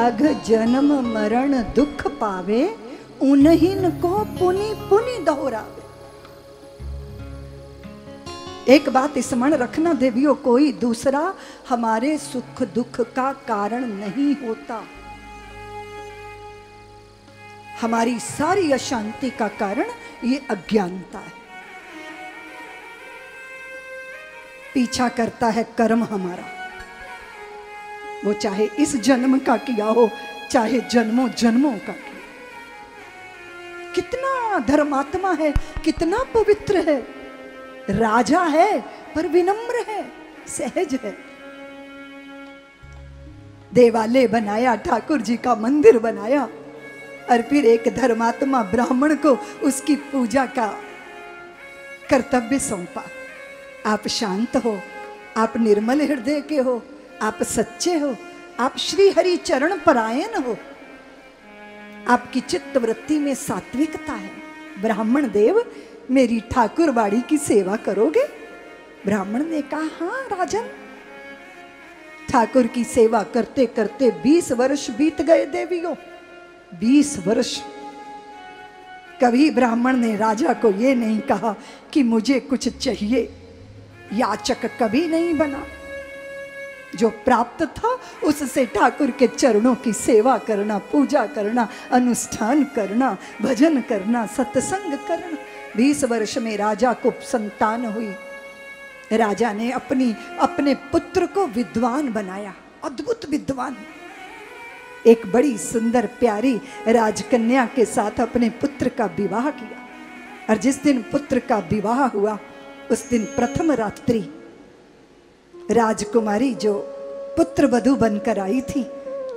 अघ जन्म मरण दुख पावे, उन्हीं को पुनि पुनि दोहरावे। एक बात स्मरण रखना देवियों, कोई दूसरा हमारे सुख दुख का कारण नहीं होता। हमारी सारी अशांति का कारण ये अज्ञानता है। पीछा करता है कर्म हमारा, वो चाहे इस जन्म का किया हो, चाहे जन्मों जन्मों का किया। कितना धर्मात्मा है, कितना पवित्र है, राजा है पर विनम्र है, सहज है। देवालय बनाया, ठाकुर जी का मंदिर बनाया, और फिर एक धर्मात्मा ब्राह्मण को उसकी पूजा का कर्तव्य सौंपा। आप शांत हो, आप निर्मल हृदय के हो, आप सच्चे हो, आप श्री हरि चरण परायण हो, आपकी चित्त वृत्ति में सात्विकता है। ब्राह्मण देव, मेरी ठाकुर बाड़ी की सेवा करोगे? ब्राह्मण ने कहा, हाँ राजन। ठाकुर की सेवा करते करते 20 वर्ष बीत गए देवियों, 20 वर्ष। कभी ब्राह्मण ने राजा को ये नहीं कहा कि मुझे कुछ चाहिए, याचक कभी नहीं बना। जो प्राप्त था उससे ठाकुर के चरणों की सेवा करना, पूजा करना, अनुष्ठान करना, भजन करना, सत्संग करना। 20 वर्ष में राजा को संतान हुई। राजा ने अपने पुत्र को विद्वान बनाया, अद्भुत विद्वान। एक बड़ी सुंदर प्यारी राजकन्या के साथ अपने पुत्र का विवाह किया। और जिस दिन पुत्र का विवाह हुआ, उस दिन प्रथम रात्रि राजकुमारी जो पुत्र वधू बनकर आई थी,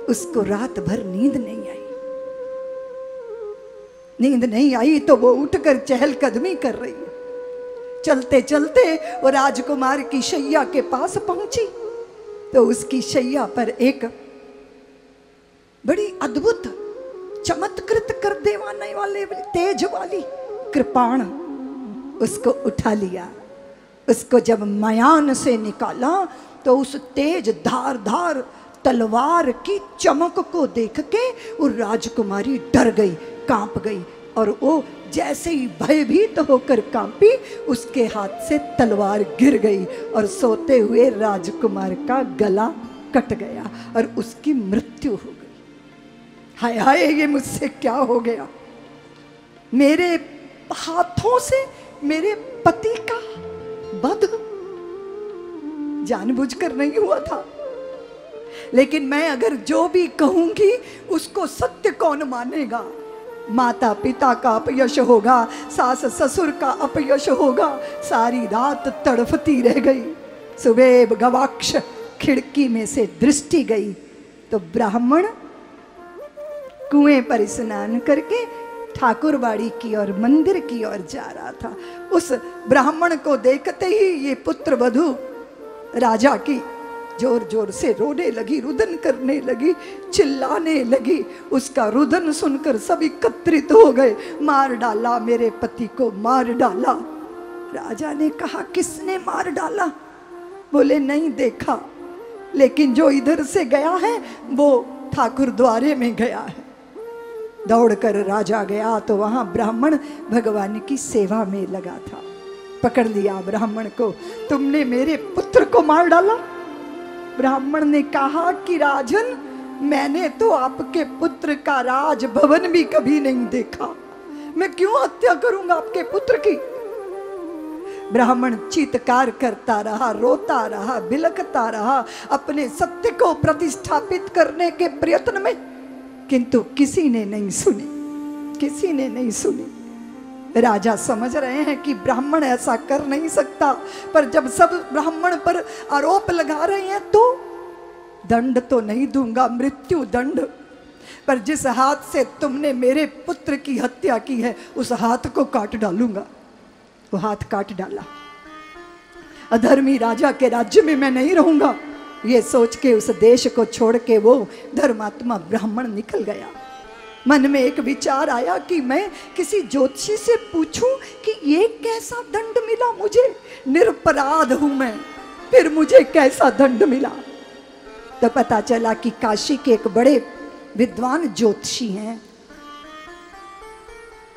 उसको रात भर नींद नहीं आई। नींद नहीं आई तो वो उठकर चहलकदमी कर रही है। चलते चलते वो राजकुमार की शैया के पास पहुंची तो उसकी शैया पर एक बड़ी अद्भुत चमत्कृत कर देवाने वाले तेज वाली कृपाण उसको उठा लिया। उसको जब मयान से निकाला तो उस तेज धारदार तलवार की चमक को देख के वो राजकुमारी डर गई, कांप गई। और वो जैसे ही भयभीत होकर कांपी, उसके हाथ से तलवार गिर गई और सोते हुए राजकुमार का गला कट गया और उसकी मृत्यु हो गई। हाय हाय, ये मुझसे क्या हो गया? मेरे हाथों से मेरे पति का वध जानबूझकर नहीं हुआ था, लेकिन मैं अगर जो भी कहूंगी उसको सत्य कौन मानेगा? माता पिता का अपयश होगा, सास ससुर का अपयश होगा। सारी रात तड़फती रह गई। सुबह गवाक्ष खिड़की में से दृष्टि गई तो ब्राह्मण कुएं पर स्नान करके ठाकुर बाड़ी की ओर, मंदिर की ओर जा रहा था। उस ब्राह्मण को देखते ही ये पुत्र वधू राजा की जोर जोर से रोने लगी, रुदन करने लगी, चिल्लाने लगी। उसका रुदन सुनकर सब एकत्रित हो गए। मार डाला, मेरे पति को मार डाला। राजा ने कहा, किसने मार डाला? बोले, नहीं देखा, लेकिन जो इधर से गया है वो ठाकुर द्वारे में गया है। दौड़कर राजा गया तो वहां ब्राह्मण भगवान की सेवा में लगा था। पकड़ लिया ब्राह्मण को, तुमने मेरे पुत्र को मार डाला। ब्राह्मण ने कहा कि राजन, मैंने तो आपके पुत्र का राजभवन भी कभी नहीं देखा, मैं क्यों हत्या करूंगा आपके पुत्र की? ब्राह्मण चीत्कार करता रहा, रोता रहा, बिलखता रहा अपने सत्य को प्रतिष्ठापित करने के प्रयत्न में, किंतु किसी ने नहीं सुनी, किसी ने नहीं सुनी। राजा समझ रहे हैं कि ब्राह्मण ऐसा कर नहीं सकता, पर जब सब ब्राह्मण पर आरोप लगा रहे हैं तो दंड तो नहीं दूंगा, मृत्यु दंड, पर जिस हाथ से तुमने मेरे पुत्र की हत्या की है उस हाथ को काट डालूंगा। वो हाथ काट डाला। अधर्मी राजा के राज्य में मैं नहीं रहूंगा, ये सोच के उस देश को छोड़ के वो धर्मात्मा ब्राह्मण निकल गया। मन में एक विचार आया कि मैं किसी ज्योतिषी से पूछूं कि ये कैसा दंड मिला मुझे, निरपराध हूं मैं, फिर मुझे कैसा दंड मिला। तो पता चला कि काशी के एक बड़े विद्वान ज्योतिषी हैं,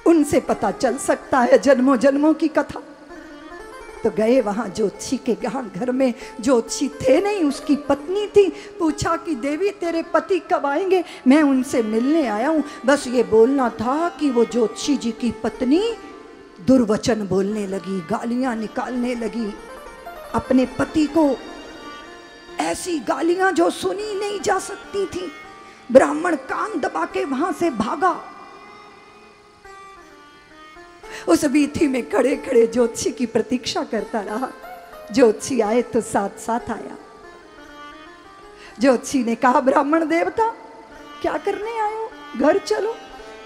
उनसे पता चल सकता है जन्मों जन्मों की कथा। तो गए वहां ज्योतिषी के घर में। ज्योतिषी थे नहीं, उसकी पत्नी थी। पूछा कि देवी तेरे पति कब आएंगे? मैं उनसे मिलने आया हूं। बस ये बोलना था कि वो ज्योतिषी जी की पत्नी दुर्वचन बोलने लगी, गालियां निकालने लगी अपने पति को, ऐसी गालियां जो सुनी नहीं जा सकती थी। ब्राह्मण कान दबा के वहां से भागा। उस वीथी में खड़े खड़े ज्योतिषी की प्रतीक्षा करता रहा। ज्योतिषी आए तो साथ साथ आया। ज्योतिषी ने कहा, ब्राह्मण देवता क्या करने आए हो? घर चलो।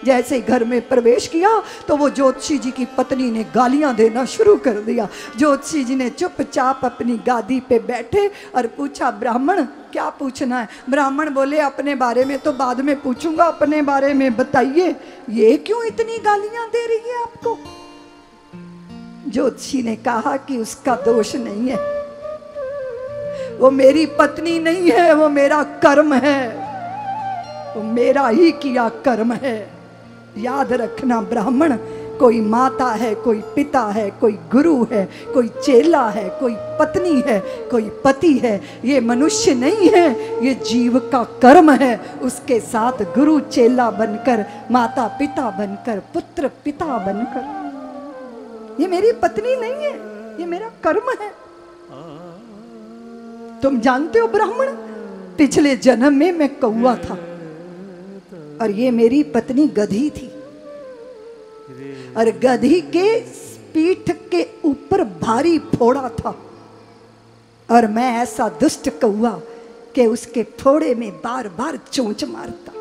जैसे ही घर में प्रवेश किया तो वो ज्योतिषी जी की पत्नी ने गालियां देना शुरू कर दिया। ज्योतिषी जी ने चुपचाप अपनी गादी पे बैठे और पूछा, ब्राह्मण क्या पूछना है? ब्राह्मण बोले, अपने बारे में तो बाद में पूछूंगा, अपने बारे में बताइए, ये क्यों इतनी गालियां दे रही है आपको? ज्योतिषी ने कहा कि उसका दोष नहीं है, वो मेरी पत्नी नहीं है, वो मेरा कर्म है, वो मेरा ही किया कर्म है। याद रखना ब्राह्मण, कोई माता है, कोई पिता है, कोई गुरु है, कोई चेला है, कोई पत्नी है, कोई पति है, ये मनुष्य नहीं है, ये जीव का कर्म है। उसके साथ गुरु चेला बनकर, माता पिता बनकर, पुत्र पिता बनकर, ये मेरी पत्नी नहीं है, ये मेरा कर्म है। तुम जानते हो ब्राह्मण, पिछले जन्म में मैं कौवा था और ये मेरी पत्नी गधी थी, और गधी के पीठ के ऊपर भारी फोड़ा था, और मैं ऐसा दुष्ट कौवा कि उसके फोड़े में बार बार चोंच मारता।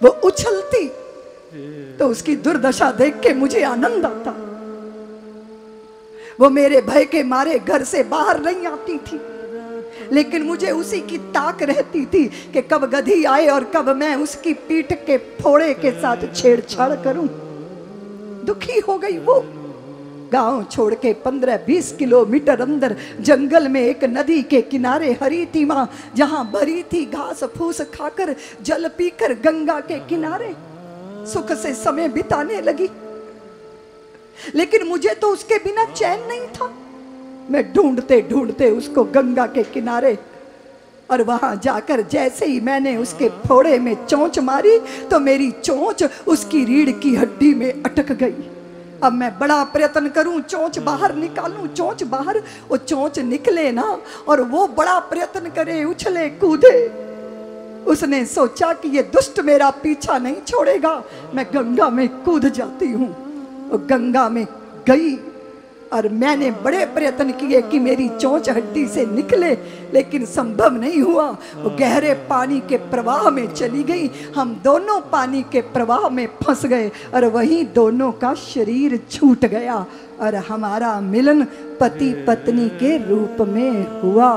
वो उछलती तो उसकी दुर्दशा देख के मुझे आनंद आता। वो मेरे भय के मारे घर से बाहर नहीं आती थी, लेकिन मुझे उसी की ताक रहती थी कि कब गधी आए और कब मैं उसकी पीठ के फोड़े के साथ छेड़छाड़ करूं। दुखी हो गई वो। गांव छोड़ के 15-20 किलोमीटर अंदर जंगल में एक नदी के किनारे हरी थी मां, जहां भरी थी घास फूस खाकर, जल पीकर गंगा के किनारे सुख से समय बिताने लगी। लेकिन मुझे तो उसके बिना चैन नहीं था। मैं ढूंढते ढूंढते उसको गंगा के किनारे, और वहां जाकर जैसे ही मैंने उसके फोड़े में चोंच मारी तो मेरी चोंच उसकी रीढ़ की हड्डी में अटक गई। अब मैं बड़ा प्रयत्न करूं, चोंच बाहर निकालूं, चोंच बाहर, वो चोंच निकले ना, और वो बड़ा प्रयत्न करे, उछले कूदे। उसने सोचा कि ये दुष्ट मेरा पीछा नहीं छोड़ेगा, मैं गंगा में कूद जाती हूं। वो गंगा में गई और मैंने बड़े प्रयत्न किए कि मेरी चोंच हड्डी से निकले, लेकिन संभव नहीं हुआ। वो गहरे पानी के प्रवाह में चली गई। हम दोनों पानी के प्रवाह में फंस गए और वहीं दोनों का शरीर छूट गया और हमारा मिलन पति पत्नी के रूप में हुआ।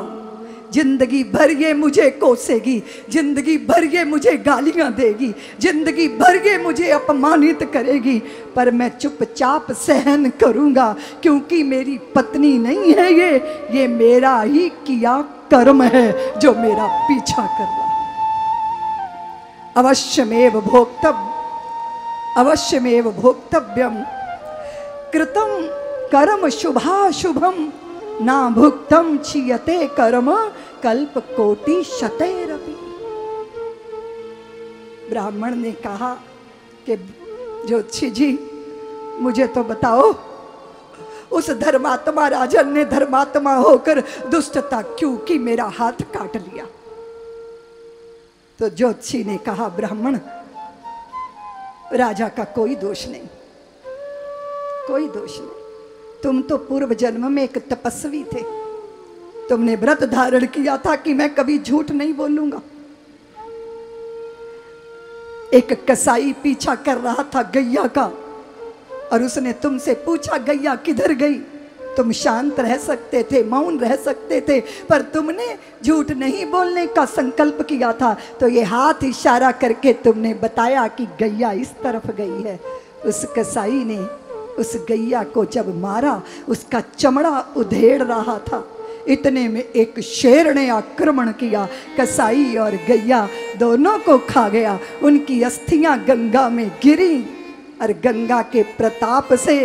जिंदगी भर ये मुझे कोसेगी, जिंदगी भर ये मुझे गालियां देगी, जिंदगी भर ये मुझे अपमानित करेगी, पर मैं चुपचाप सहन करूंगा, क्योंकि मेरी पत्नी नहीं है ये मेरा ही किया कर्म है जो मेरा पीछा कर रहा है। अवश्यमेव भोक्तव्यम कृतम कर्म शुभाशुभम ना भुक्तम क्षीयते कर्म कल्प कोटि शतैरपि। ब्राह्मण ने कहा कि ज्योतिषी जी मुझे तो बताओ, उस धर्मात्मा राजन ने धर्मात्मा होकर दुष्टता क्यों की, मेरा हाथ काट लिया। तो ज्योतिषी ने कहा, ब्राह्मण राजा का कोई दोष नहीं, कोई दोष नहीं। तुम तो पूर्व जन्म में एक तपस्वी थे, तुमने व्रत धारण किया था कि मैं कभी झूठ नहीं बोलूंगा। एक कसाई पीछा कर रहा था गैया का, और उसने तुमसे पूछा गैया किधर गई। तुम शांत रह सकते थे, मौन रह सकते थे, पर तुमने झूठ नहीं बोलने का संकल्प किया था, तो ये हाथ इशारा करके तुमने बताया कि गैया इस तरफ गई है। उस कसाई ने उस गैया को जब मारा, उसका चमड़ा उधेड़ रहा था, इतने में एक शेर ने आक्रमण किया, कसाई और गैया दोनों को खा गया। उनकी अस्थियां गंगा में गिरी और गंगा के प्रताप से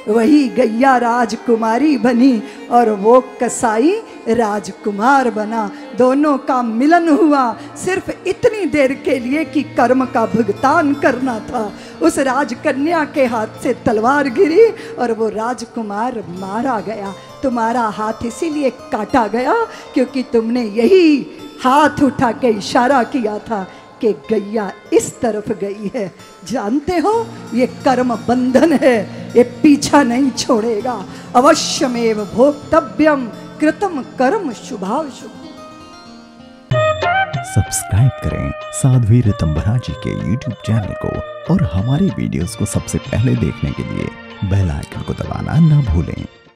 वही गैया राजकुमारी बनी और वो कसाई राजकुमार बना। दोनों का मिलन हुआ सिर्फ इतनी देर के लिए कि कर्म का भुगतान करना था। उस राजकन्या के हाथ से तलवार गिरी और वो राजकुमार मारा गया। तुम्हारा हाथ इसीलिए काटा गया क्योंकि तुमने यही हाथ उठा के इशारा किया था कि गैया इस तरफ गई है। जानते हो ये कर्म बंधन है, ये पीछा नहीं छोड़ेगा। अवश्यमेव भोक्तव्यम कृतम कर्म शुभाशुभ। सब्सक्राइब करें साध्वी ऋतंभरा जी के YouTube चैनल को और हमारे वीडियोस को सबसे पहले देखने के लिए बेल आइकन को दबाना ना भूलें।